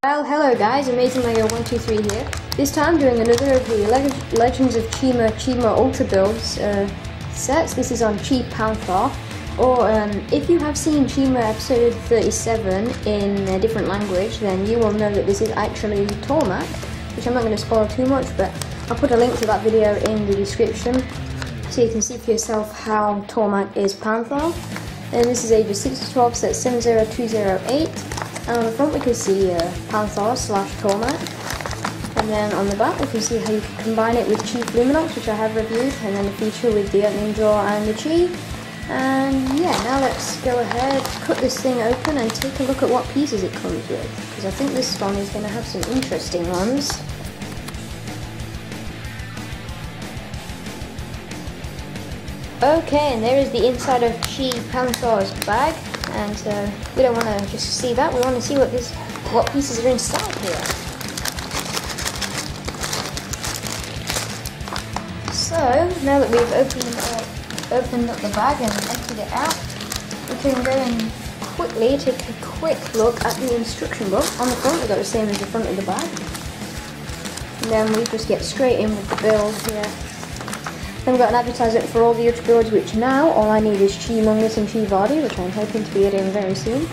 Well, hello guys, Amazing Lego 123 here. This time doing another of the Legends of Chima Ultrabuild sets. This is on Panthar. Or if you have seen Chima episode 37 in a different language, then you will know that this is actually Tormac, which I'm not going to spoil too much, but I'll put a link to that video in the description so you can see for yourself how Tormac is Panthar. And this is ages 6 to 12, set 70208. And on the front we can see Panthar / Tormac. And then on the back we can see how you can combine it with Chief Luminox, which I have reviewed, and then the feature with the opening drawer and the Chi. And yeah, now let's go ahead, cut this thing open and take a look at what pieces it comes with, because I think this one is going to have some interesting ones. Okay, and there is the inside of Panthar's bag, and we don't want to just see that, we want to see what pieces are inside here. So, now that we've opened up the bag and emptied it out, we can go and quickly take a quick look at the instruction book. On the front, we've got the same as the front of the bag. And then we just get straight in with the build here. Then we've got an advertisement for all the Ultrabuilds, which now all I need is Chimungus and Chivardi, which I'm hoping to be getting very soon.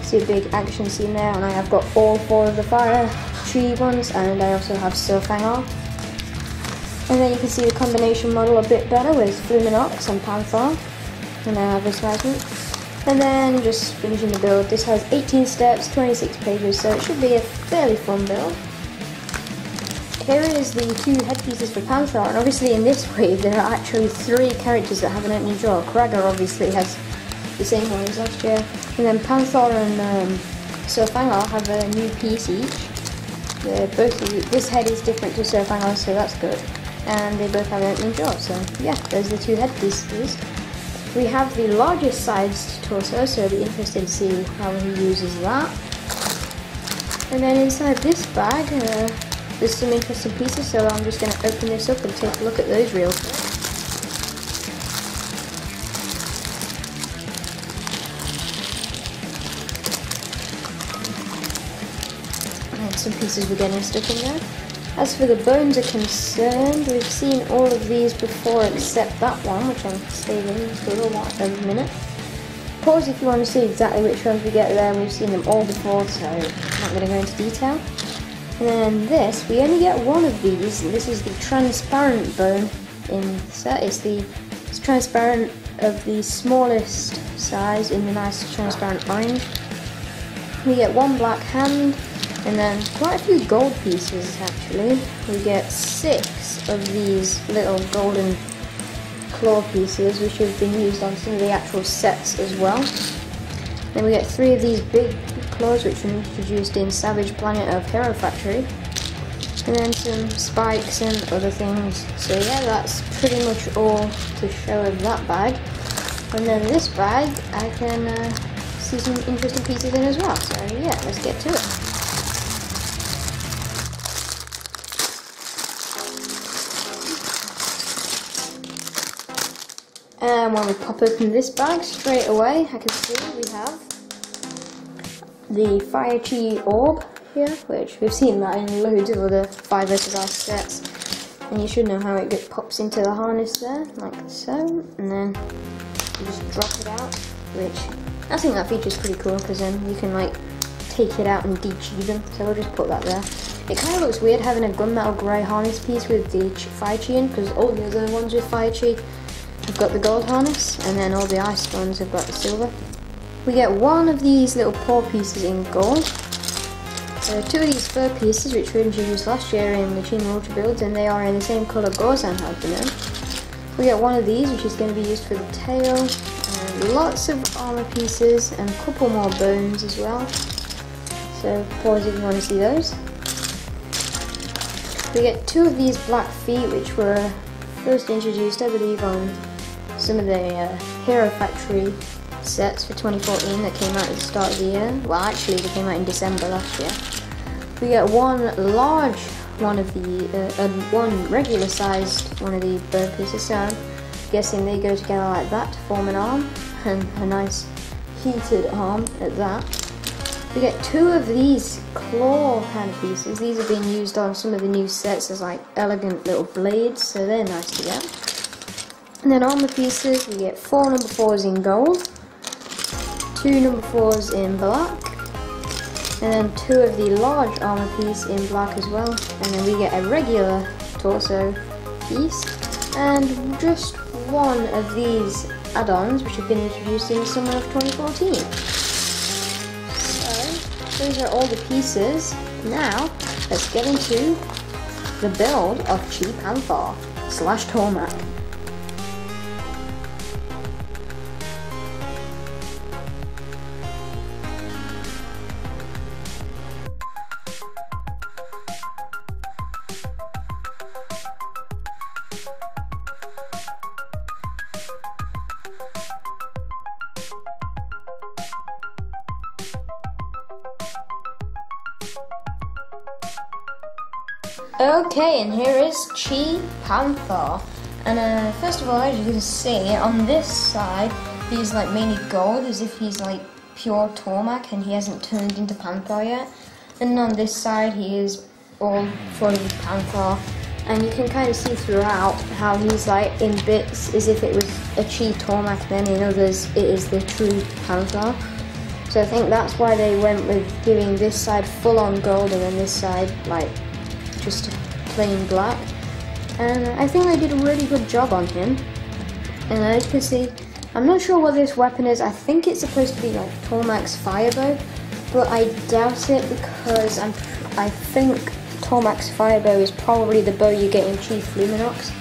See a big action scene there, and I have got all 4 of the Fire Chi ones, and I also have Surfangar. And then you can see the combination model a bit better with Luminox and Panthar, and then advertisement. And then just finishing the build. This has 18 steps, 26 pages, so it should be a fairly fun build. Here is the 2 headpieces for Panthar, and obviously in this wave there are actually 3 characters that have an opening drawer. Krager obviously has the same one as last year, and then Panthar and Surfangar have a new piece each. This head is different to Surfangar, so that's good. And they both have an opening drawer, so yeah, those are the 2 headpieces. We have the largest sized torso, so it'll be interesting to see how he uses that. And then inside this bag, there's some interesting pieces, so I'm just going to open this up and take a look at those real quick. And some pieces we're getting stuck in there. As for the bones are concerned, we've seen all of these before except that one, which I'm saving for a minute. Pause if you want to see exactly which ones we get there. We've seen them all before, so I'm not going to go into detail. And then this, we only get 1 of these, and this is the transparent bone in the set. It's transparent of the smallest size in the nice transparent orange. We get 1 black hand, and then quite a few gold pieces actually. We get 6 of these little golden claw pieces, which have been used on some of the actual sets as well. Then we get 3 of these big claws, which were introduced in Savage Planet of Hero Factory, and then some spikes and other things. So yeah, that's pretty much all to show of that bag. And then this bag, I can see some interesting pieces in as well. So yeah, let's get to it. And when we pop open this bag, straight away I can see we have the Fire Chi orb here, which we've seen that in loads of other 5 vs. Ice sets, and you should know how it pops into the harness there, like so, and then you just drop it out, which I think that feature is pretty cool, because then you can like take it out and de-chi them, so we'll just put that there. It kind of looks weird having a gunmetal grey harness piece with the Fire Chi in, because all the other ones with Fire Chi have got the gold harness, and then all the ice ones have got the silver. We get 1 of these little paw pieces in gold. 2 of these fur pieces, which were introduced last year in the Chima Ultrabuilds, and they are in the same colour Gorzan had them in. We get 1 of these, which is going to be used for the tail, and lots of armour pieces, and a couple more bones as well. So pause if you want to see those. We get 2 of these black feet, which were first introduced, I believe, on some of the Hero Factory sets for 2014 that came out at the start of the year. Well, actually they came out in December last year. We get 1 large one of the, 1 regular sized one of the bird pieces, so I'm guessing they go together like that to form an arm, and a nice heated arm at that. We get 2 of these claw kind of pieces. These have been used on some of the new sets as like elegant little blades, so they're nice to get. And then armor pieces, we get 4 number 4s in gold, 2 number 4s in black, and then 2 of the large armor piece in black as well. And then we get a regular torso piece, and just 1 of these add-ons which have been introduced in the summer of 2014. So those are all the pieces. Now let's get into the build of Panthar / Tormac. Okay, and here is Panthar. And first of all, as you can see, on this side, he's like mainly gold, as if he's like pure Tormac and he hasn't turned into Panthar yet. And on this side, he is all fully Panthar. And you can kind of see throughout how he's like in bits, as if it was a Tormac, then in others it is the true Panthar. So I think that's why they went with giving this side full on gold and then this side like just plain black. And I think they did a really good job on him. And as you can see, I'm not sure what this weapon is. I think it's supposed to be like Tormac's firebow, but I doubt it because I think Tormac's firebow is probably the bow you get in Chief Luminox,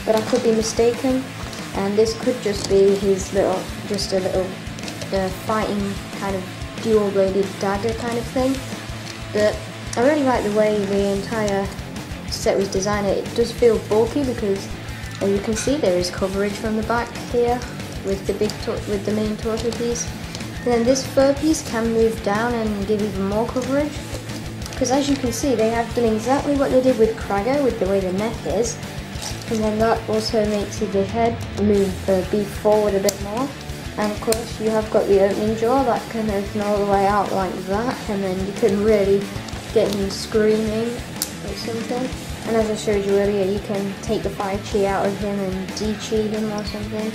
but I could be mistaken. And this could just be his little, just a little fighting kind of dual-bladed dagger kind of thing. But I really like the way the entire set was designed. It does feel bulky because, as you can see, there is coverage from the back here with the main torso piece. And then this fur piece can move down and give even more coverage. Because as you can see, they have done exactly what they did with Krager with the way the neck is. And then that also makes the head move, be forward a bit more. And of course, you have got the opening jaw that can open all the way out like that, and then you can really get him screaming or something. And as I showed you earlier, you can take the fire chi out of him and de-chi him or something.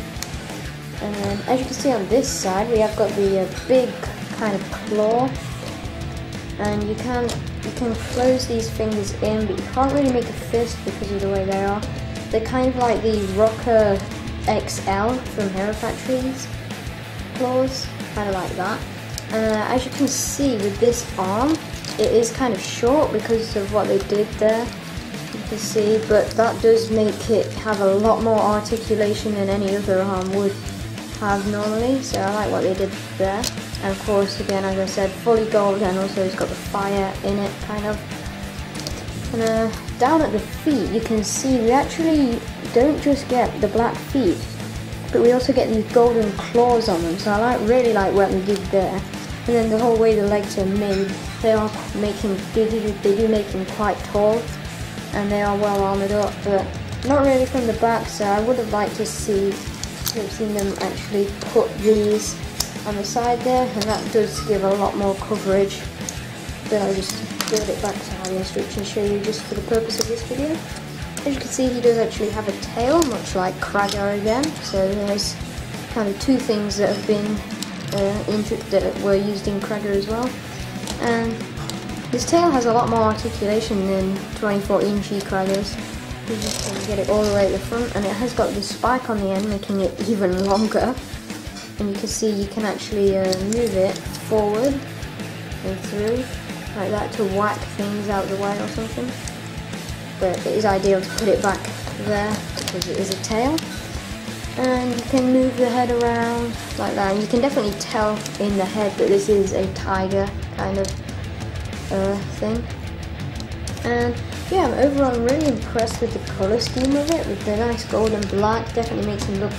And then, as you can see on this side, we have got the big kind of claw, and you can close these fingers in, but you can't really make a fist because of the way they are. They're kind of like the Rocker XL from Hero Factory's claws, kind of like that. As you can see with this arm, it is kind of short because of what they did there, you can see, but that does make it have a lot more articulation than any other arm would have normally, so I like what they did there. And of course, again, as I said, fully gold, and also it's got the fire in it, kind of. And down at the feet, you can see we actually don't just get the black feet, but we also get these golden claws on them, so I really like what they did there. And then the whole way the legs are made, they do make them quite tall, and they are well armoured up, but not really from the back, so I would have liked to seen them actually put these on the side there, and that does give a lot more coverage. But I'll just build it back to how the instructions show you just for the purpose of this video. As you can see, he does actually have a tail, much like Krager again, so there's kind of 2 things that have been that were used in Krager as well. And his tail has a lot more articulation than 2014 Krager's. You just can get it all the way at the front, and it has got the spike on the end, making it even longer. And you can see you can actually move it forward and through like that to whack things out of the way or something. But it is ideal to put it back there because it is a tail. And you can move the head around like that. And you can definitely tell in the head that this is a tiger kind of thing. And yeah, I'm overall really impressed with the colour scheme of it, with the nice gold and black. Definitely makes him look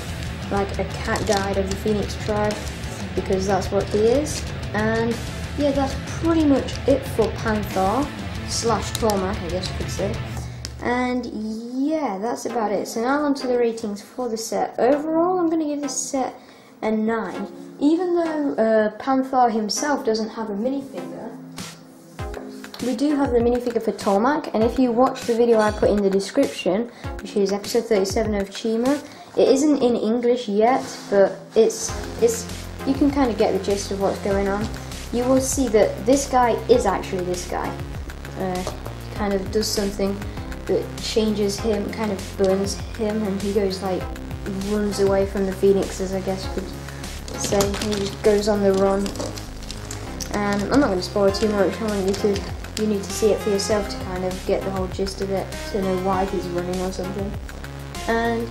like a cat guide of the Phoenix tribe, because that's what he is. And yeah, that's pretty much it for Panthar / Tormac, I guess you could say. And yeah, that's about it. So now on to the ratings for the set. Overall, I'm going to give this set a 9. even though Panthar himself doesn't have a minifigure, we do have the minifigure for Tormak, and if you watch the video I put in the description, which is episode 37 of Chima, it isn't in English yet, but it's you can kind of get the gist of what's going on. You will see that this guy is actually this guy. Kind of does something that changes him, kind of burns him, and he goes like, runs away from the phoenixes, I guess you could say. He just goes on the run. And I'm not going to spoil too much. I want you need to see it for yourself to kind of get the whole gist of it, to know why he's running or something. And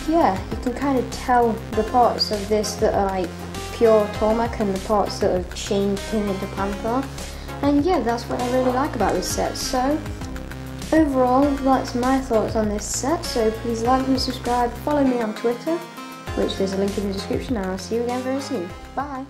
yeah, you can kind of tell the parts of this that are like pure Tormak and the parts that have changed him into Panthar. And yeah, that's what I really like about this set. So overall, that's my thoughts on this set. So please like and subscribe, follow me on Twitter, which there's a link in the description, and I'll see you again very soon. Bye!